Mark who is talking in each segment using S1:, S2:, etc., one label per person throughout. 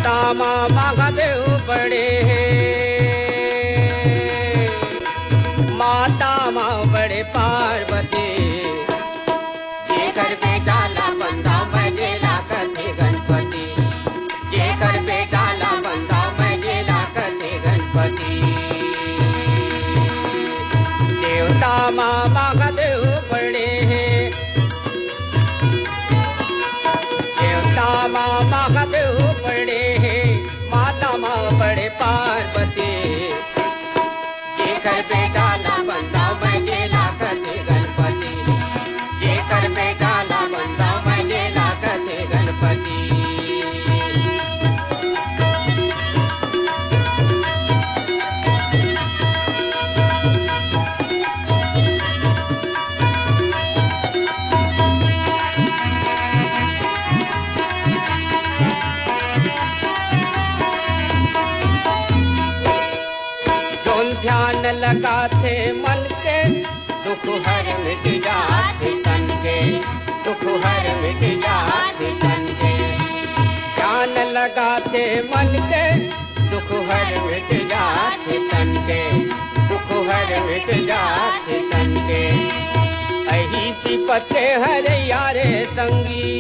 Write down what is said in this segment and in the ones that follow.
S1: देवता माँ महादेव बड़े माता माँ बड़े पार्वती जे कर बेटा ला बंदा मैं जेला करते गणपति जे कर बेटा ला बंदा मैं जेला करते गणपति देवता माँ महादेव बड़े देवता माँ महादेव बड़े माता माँ बड़े पार्वती जे कर बेटा ला बंदा मैं जेला करते गणपति जे कर बेटा ला बंदा मैं जेला करते गणपति ध्यान लगाते मन के दुख हर मिट जाते तन के दुख हर मिट जाते तन के ध्यान लगाते मन के दुख हर मिट जाते तन के दुख हर मिट जाते तन के अही विपत्ते हर यारे संगी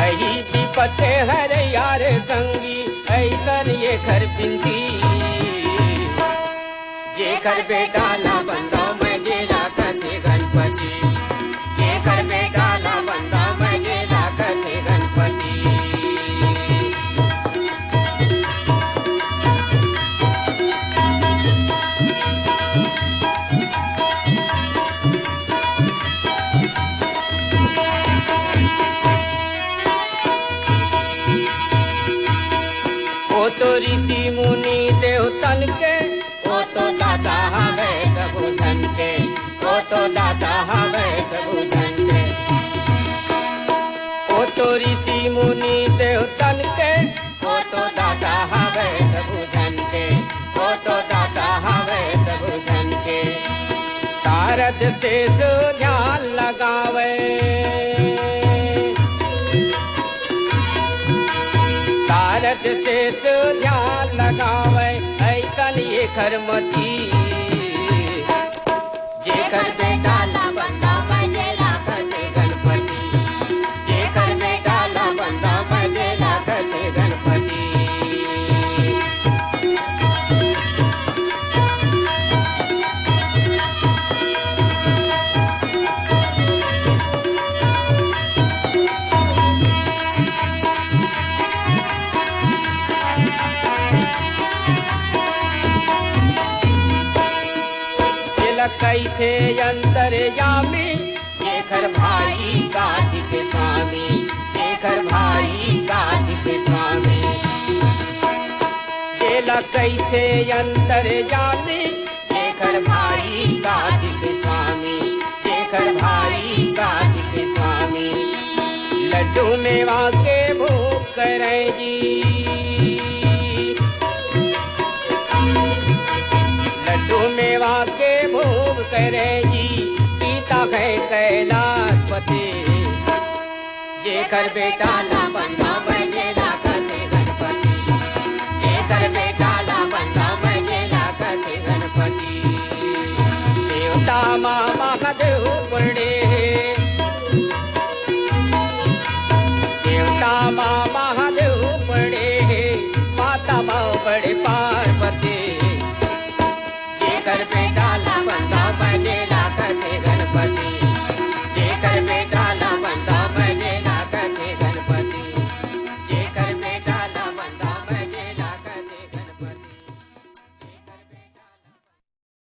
S1: अही विपत्ते हर यारे संगी ऐसन ये घर बिंदी ये कर बेटा ला बंदा मैं जेला करते गणपति ये कर बेटा ला बंदा मैं जेला करते गणपति तो ऋषि मुनि देवतन के वो तो दाता हवे प्रभु धन के वो तो दाता हवे प्रभु धन के वो तो ऋषि मुनि देवतन के वो तो दाता हवे प्रभु धन के वो तो दाता हवे प्रभु धन के तारद से ध्यान लगावे तारद से ध्यान लगावे ऐसन ये करमती जे कर बेटा ला बंदा मैं जेला करते गणपति जे कर बेटा ला बंदा मैं जेला करते गणपति कैसे अंतर्यामी शेखर भाई कार्तिक स्वामी शेखर भाई कार्तिक स्वामी चेला कैसे अंतर्यामी शेखर भाई कार्तिक स्वामी शेखर भाई कार्तिक स्वामी लड्डू मेवा के भोग करें जी लड्डू मेवा के भोग करें जी सीता है कैलाशपति जे कर बेटा ला बंदा